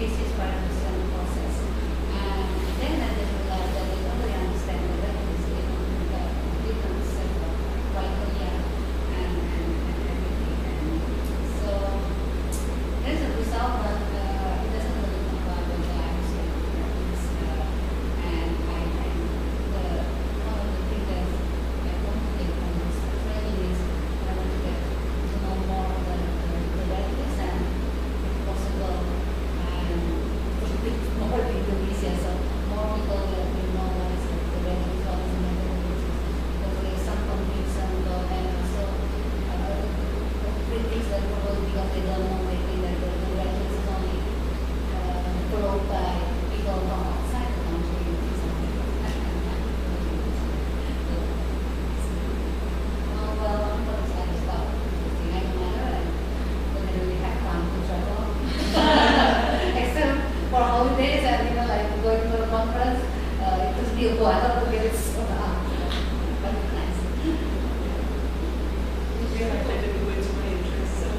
this is part of the study process. And then I just realized that they don't really understand the relevance of the difference of white Korea and everything. And so there's a result, but it doesn't really comply with the IUCN requirements. And one of the things that I want to take from this training is I want to get to know more of the relatives and, if possible, more in Indonesia, so more people that we know what is the relatives, what is the relatives, because there is some confusion and also critics that probably because they don't know maybe that the relatives is only followed by people from outside the country. Well, I'm going to start this out. I don't matter, and don't really have time to travel. Except for holidays and like going to a conference, it was still a lot of it. But it's nice. Yeah, I did go into my interests.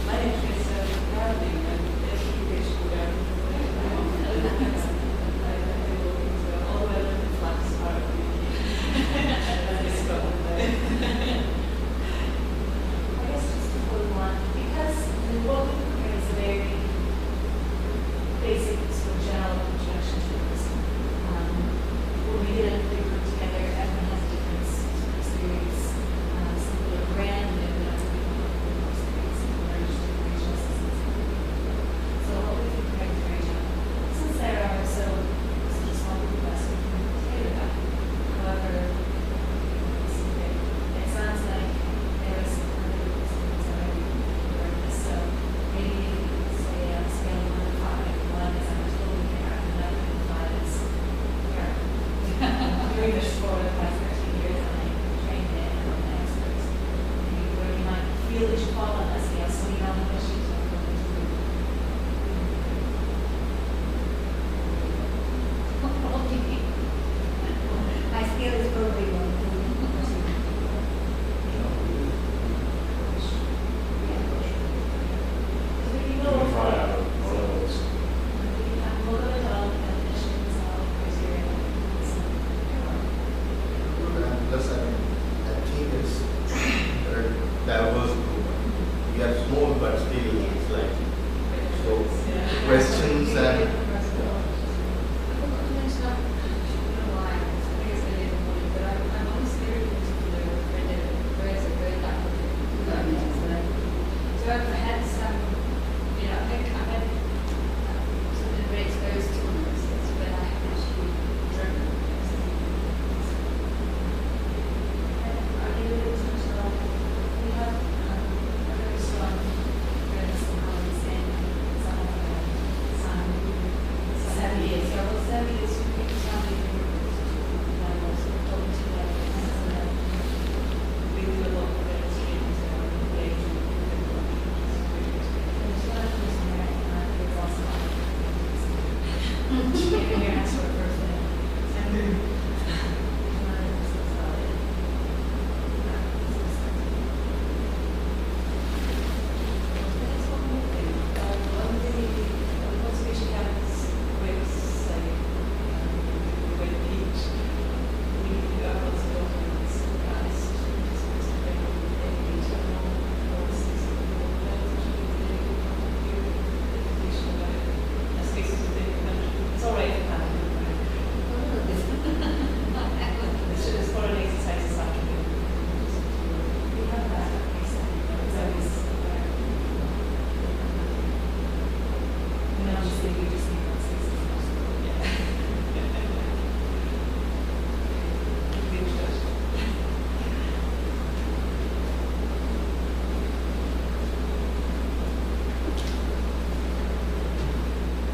My interests are gardening and education gardening. I go into all the way to the flax part of the I guess just to follow on, because the work we prepare is a very basic sort of general introduction to this. When we did a big group together, everyone has a different sort of experience. Some people are grand, and then other people have more experience in large regional systems. So what we prepared is very general. Since there are so such a small group of us, we can tailor that. However, it sounds like there is some other students already learned this. So maybe if you could say on a scale of 1 to 5, 1 is I'm totally there, and another 5 is here. Doing this for the past 13 years, and I trained in and I'm an expert. Maybe where you might feel that you fall on that scale, so you know the issues are going to be. My skill is probably one. Plus, I mean, I think it's a diverse group. We are small, but still it's like so questions and So I've had some, I think I've had been very exposed to universities, but I have actually German universities. Are you international? We have a very strong friends and colleagues in some of some 7 years. So 7 years, you can tell me I was talking to them. we do a lot of students who are engaged in There's one of those American markets also. Maybe your answer first. It's all right if you can't do it. It's just for an exercise this afternoon. We have that. It's always, And obviously, we just need one season. the introduction.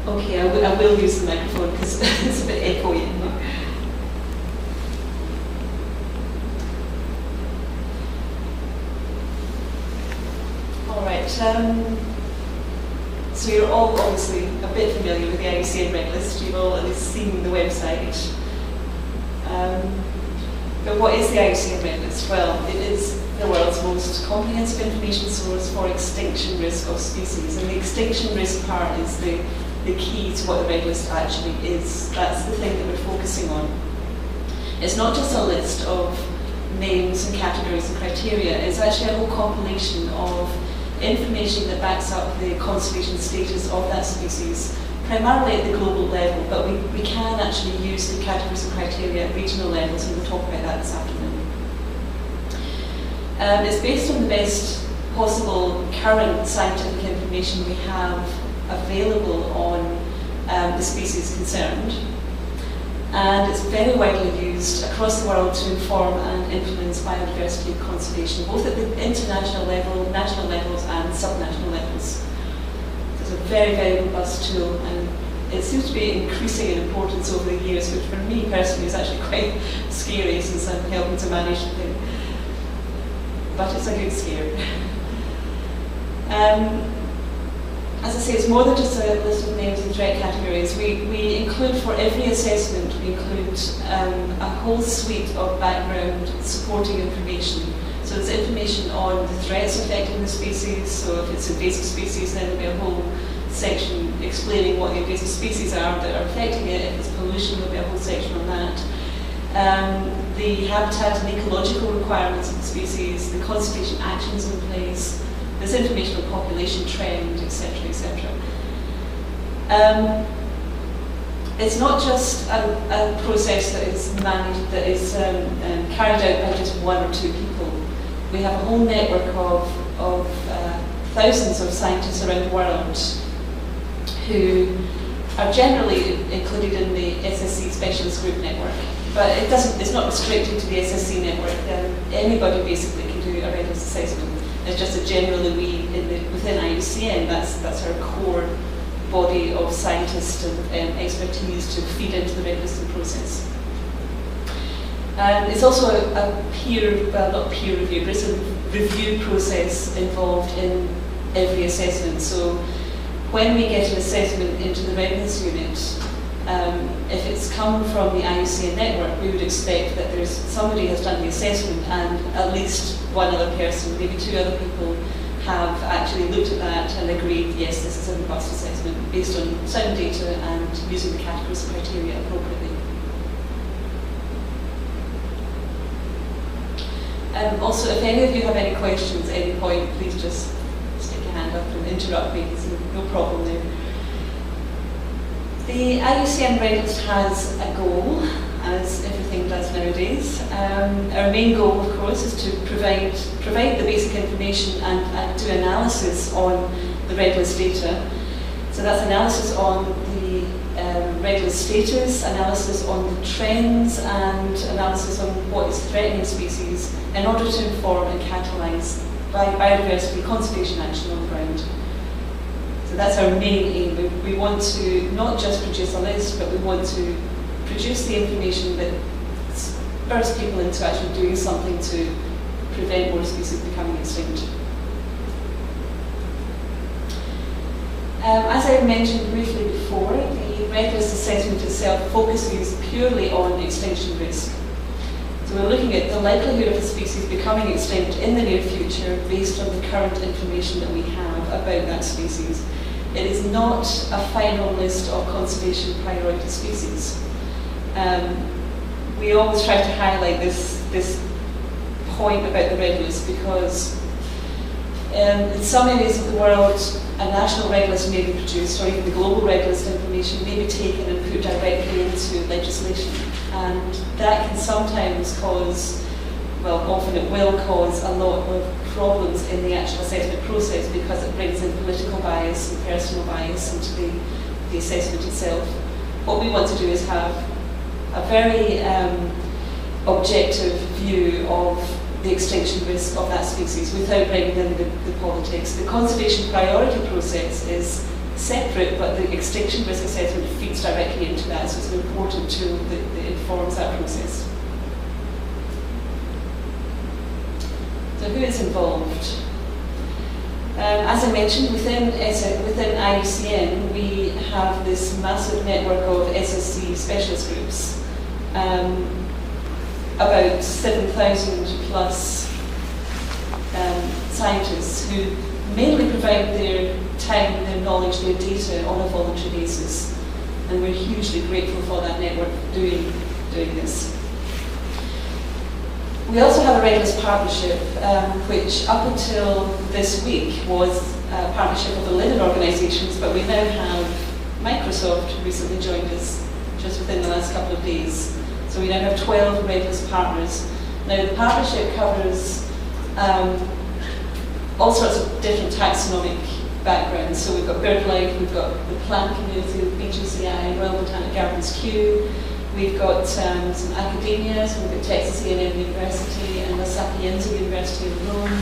Okay, I will use the microphone because it's a bit echoey in here. All right. So you're all obviously a bit familiar with the IUCN Red List. You've all at least seen the website. But what is the IUCN Red List? Well, it is the world's most comprehensive information source for extinction risk of species. And the extinction risk part is the key to what the Red List actually is. That's the thing that we're focusing on. It's not just a list of names and categories and criteria, it's actually a whole compilation of information that backs up the conservation status of that species, primarily at the global level, but we can actually use the categories and criteria at regional levels, and we'll talk about that this afternoon. It's based on the best possible current scientific information we have available on the species concerned, and it's very widely used across the world to inform and influence biodiversity conservation, both at the international level, national levels and subnational levels. It's a very, very robust tool, and it seems to be increasing in importance over the years, which for me personally is actually quite scary since I'm helping to manage the thing. But it's a good scare. As I say, it's more than just a list of names and threat categories. We include, for every assessment, we include a whole suite of background supporting information. So there's information on the threats affecting the species. So if it's invasive species, then there'll be a whole section explaining what the invasive species are that are affecting it. If it's pollution, there'll be a whole section on that. The habitat and ecological requirements of the species, the conservation actions in place, there's information on population trend, etc., etc. It's not just a process that is managed, that is carried out by just one or two people. We have a whole network of thousands of scientists around the world who are generally included in the SSC Specialist Group Network. But it's not restricted to the SSC network. Anybody basically can do a Red List assessment. It's just that generally within IUCN, that's our core body of scientists and expertise to feed into the Red Listing process. It's also not peer review, but it's a review process involved in every assessment. So when we get an assessment into the Red List unit, if it's come from the IUCN network, we would expect that somebody has done the assessment and at least one other person, maybe two other people, have actually looked at that and agreed, yes, this is a robust assessment based on sound data and using the categories and criteria appropriately. Also, if any of you have any questions at any point, please just stick your hand up and interrupt me. There's no problem there. The IUCN Red List has a goal, as everything does nowadays. Our main goal, of course, is to provide the basic information and do analysis on the Red List data. So that's analysis on the Red List status, analysis on the trends, and analysis on what is threatening species in order to inform and catalyse biodiversity conservation action on the ground. So that's our main aim. We want to not just produce a list, but we want to produce the information that spurs people into actually doing something to prevent more species becoming extinct. As I mentioned briefly before, the Red List assessment itself focuses purely on extinction risk. So we're looking at the likelihood of a species becoming extinct in the near future based on the current information that we have about that species. It is not a final list of conservation priority species. We always try to highlight this point about the Red List because in some areas of the world, a national Red List may be produced, or even the global Red List information may be taken and put directly into legislation. And that can sometimes cause, well, often it will cause a lot of problems in the actual assessment process because it brings in political bias and personal bias into the assessment itself. What we want to do is have a very objective view of the extinction risk of that species without bringing in the politics. The conservation priority process is separate, but the extinction risk assessment feeds directly into that, so it's an important tool that informs that process. So who is involved? As I mentioned, within IUCN, we have this massive network of SSC specialist groups. About 7,000 plus scientists who mainly provide their time, their knowledge, their data on a voluntary basis. And we're hugely grateful for that network doing this. We also have a Regulus partnership, which up until this week was a partnership of 11 organisations, but we now have Microsoft, who recently joined us just within the last couple of days. So we now have 12 Regulus partners. Now the partnership covers all sorts of different taxonomic backgrounds. So we've got BirdLife, we've got the plant community, BGCI, Royal Botanic Gardens Kew, we've got some academia, so we've got Texas A&M University and La Sapienza University in Rome.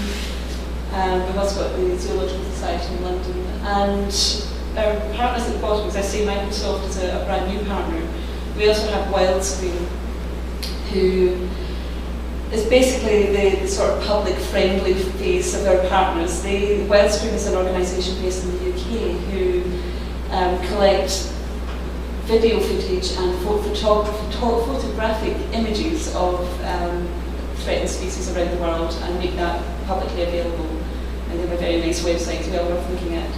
We've also got the Zoological Society in London. And our partners at the bottom, as I say, Microsoft is a brand new partner. We also have Wildscreen, who is basically the sort of public-friendly face of our partners. Wildscreen is an organisation based in the UK who collect video footage and photographic images of threatened species around the world and make that publicly available. And they have a very nice website as well worth looking at.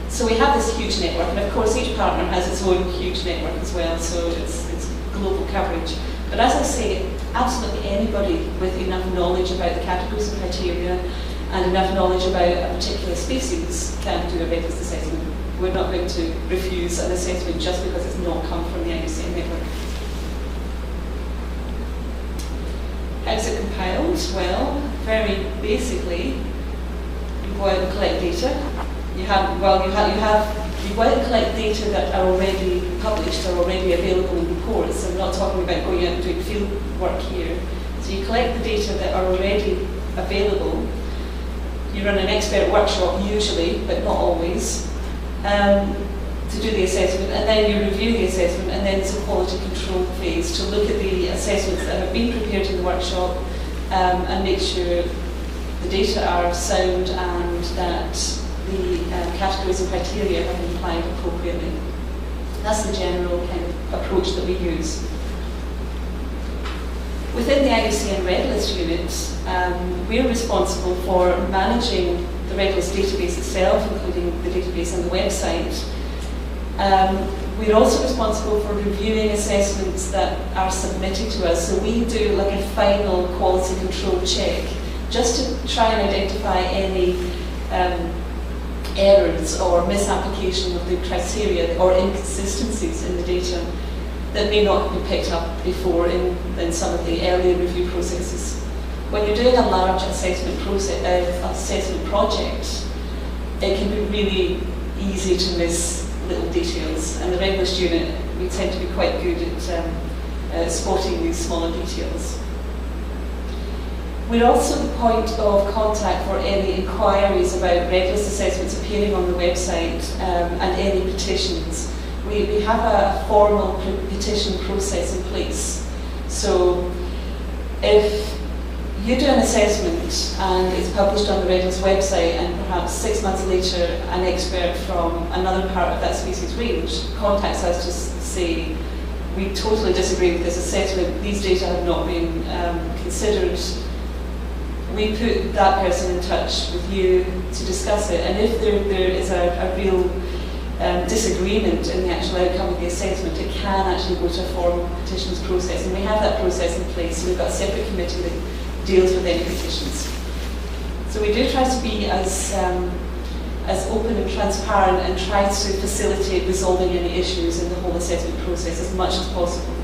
So we have this huge network, and of course each partner has its own huge network as well, so it's global coverage. But as I say, absolutely anybody with enough knowledge about the categories and criteria and enough knowledge about a particular species can do a Regulus assessment. We're not going to refuse an assessment just because it's not come from the IUCN network. How's it compiled? Well, very basically, you go out and collect data. You go out and collect data that are already published, are already available in reports. I'm not talking about going out and doing field work here. So you collect the data that are already available. You run an expert workshop usually, but not always, to do the assessment, and then you review the assessment, and then it's a quality control phase to look at the assessments that have been prepared in the workshop and make sure the data are sound and that the categories and criteria have been applied appropriately. That's the general kind of approach that we use. Within the IUCN Regulus unit, we're responsible for managing the Regulus database itself, including the database and the website. We're also responsible for reviewing assessments that are submitted to us. So we do like a final quality control check, just to try and identify any errors or misapplication of the criteria or inconsistencies in the data that may not have been picked up before in some of the earlier review processes. When you're doing a large assessment project, it can be really easy to miss little details, and the Regulus unit, we tend to be quite good at spotting these smaller details. We're also the point of contact for any inquiries about Regulus assessments appearing on the website and any petitions. We have a formal petition process in place. So if you do an assessment and it's published on the Regulus website, and perhaps 6 months later an expert from another part of that species range contacts us to say, we totally disagree with this assessment, these data have not been considered, we put that person in touch with you to discuss it. And if there is a real disagreement in the actual outcome of the assessment, it can actually go to a formal petitions process, and we have that process in place. So we've got a separate committee that deals with any petitions. So we do try to be as open and transparent and try to facilitate resolving any issues in the whole assessment process as much as possible.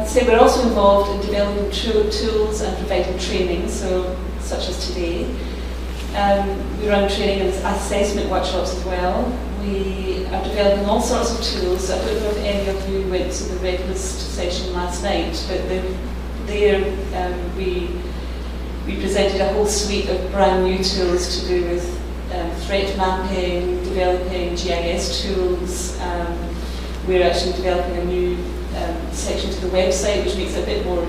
So we're also involved in developing tools and providing training, such as today. We run training and assessment workshops as well. We are developing all sorts of tools. I don't know if any of you went to the Regulus session last night, but we presented a whole suite of brand new tools to do with threat mapping, developing GIS tools. We're actually developing a new section to the website which makes it a bit more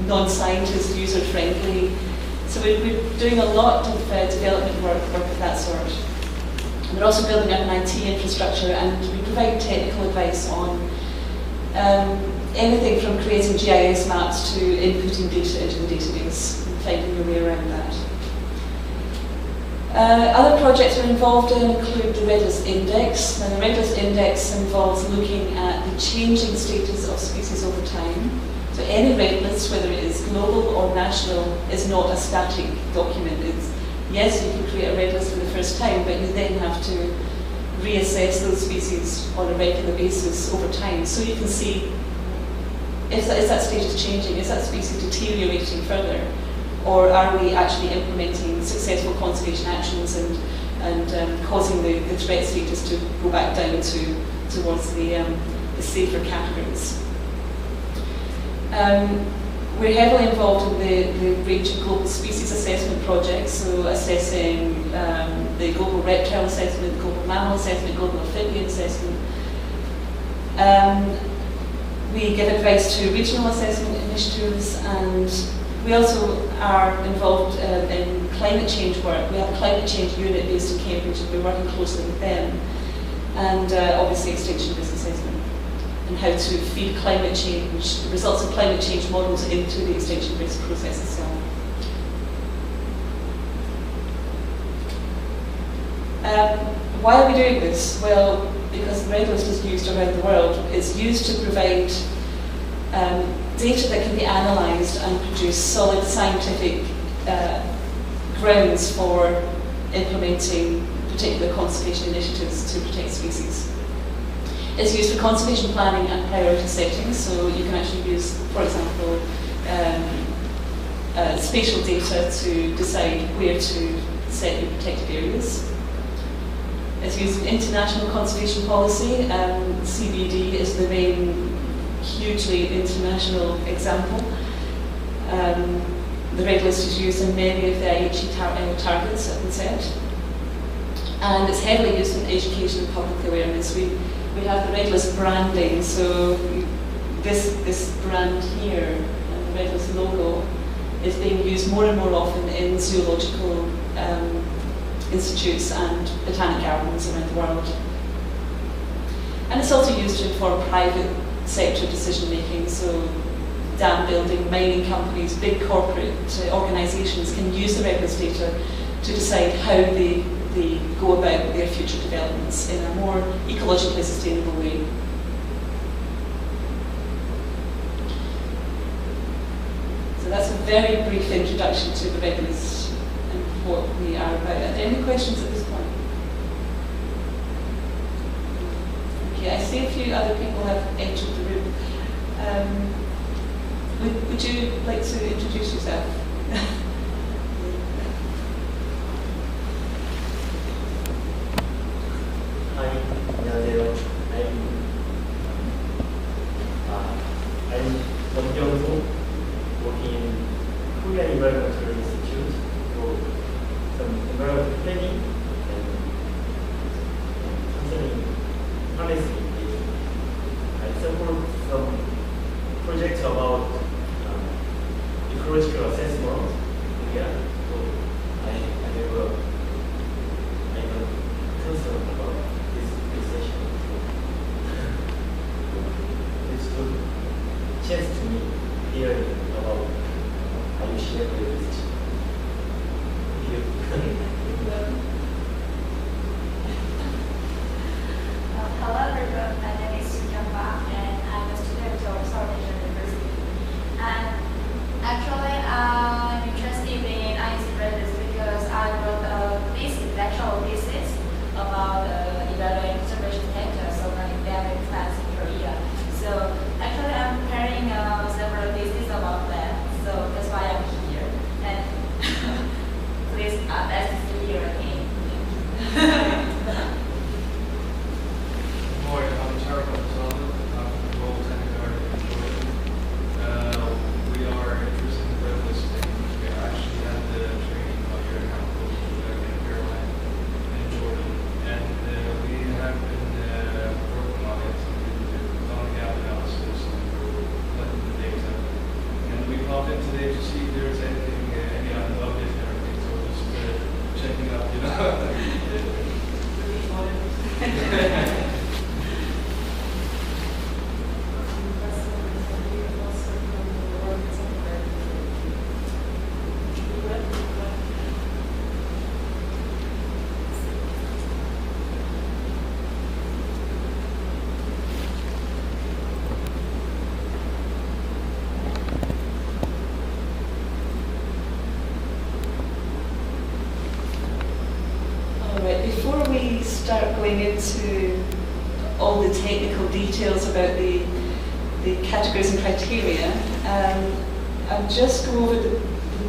non-scientist user-friendly. So we're doing a lot of development work of that sort. We're also building up an IT infrastructure, and we provide technical advice on anything from creating GIS maps to inputting data into the database and finding your way around that. Other projects we're involved in include the Red List Index. Now, the Red List Index involves looking at the changing status of species over time. So any red list, whether it is global or national, is not a static document. It's, yes, you can create a red list for the first time, but you then have to reassess those species on a regular basis over time. So you can see, is that status changing? Is that species deteriorating further? Or are we actually implementing successful conservation actions and causing the threat status to go back down towards the safer categories? We're heavily involved in the range of global species assessment projects, so assessing the global reptile assessment, global mammal assessment, global amphibian assessment. We give advice to regional assessment initiatives, and we also are involved in climate change work. We have a climate change unit based in Cambridge, and we're working closely with them. And obviously extinction risk assessment, and how to feed climate change, the results of climate change models into the extinction risk process itself. Why are we doing this? Well, because the Red List is used around the world. It's used to provide data that can be analysed and produce solid scientific grounds for implementing particular conservation initiatives to protect species. It's used for conservation planning and priority setting, so you can actually use, for example, spatial data to decide where to set your protected areas. It's used in international conservation policy. CBD is the main hugely international example. The Red List is used in many of the Aichi targets that have been set. And it's heavily used in education and public awareness. We have the Red List branding, so this brand here, and the Red List logo, is being used more and more often in zoological institutes and botanic gardens around the world. And it's also used to inform private sector decision making, so dam building, mining companies, big corporate organisations can use the Red List data to decide how they go about their future developments in a more ecologically sustainable way. So that's a very brief introduction to the Red List and what we are about. Are there any questions at this point? Okay, I see a few other people have entered the room. Would you like to introduce yourself? Hi, 안녕하세요. I'm Dong Kyung-soo, working in Korean Environmental Institute for some environmental planning and concerning policy. I support some projects about ecological assessment. Yeah, so I'm concerned about this session. It's good chance to me hearing about how you share the list. Thank you. Hello everyone, my name is Yoon Park and I'm a student of Southeastern University. And actually I'm interested in INC Red List because I wrote a thesis, lectural thesis about evaluating conservation status of endemic plants in Korea. So actually I'm preparing several theses about that. So that's why I'm here. And please ask before we start going into all the technical details about the categories and criteria, I'll just go over the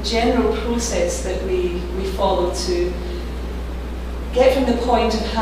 general process that we follow to get from the point of having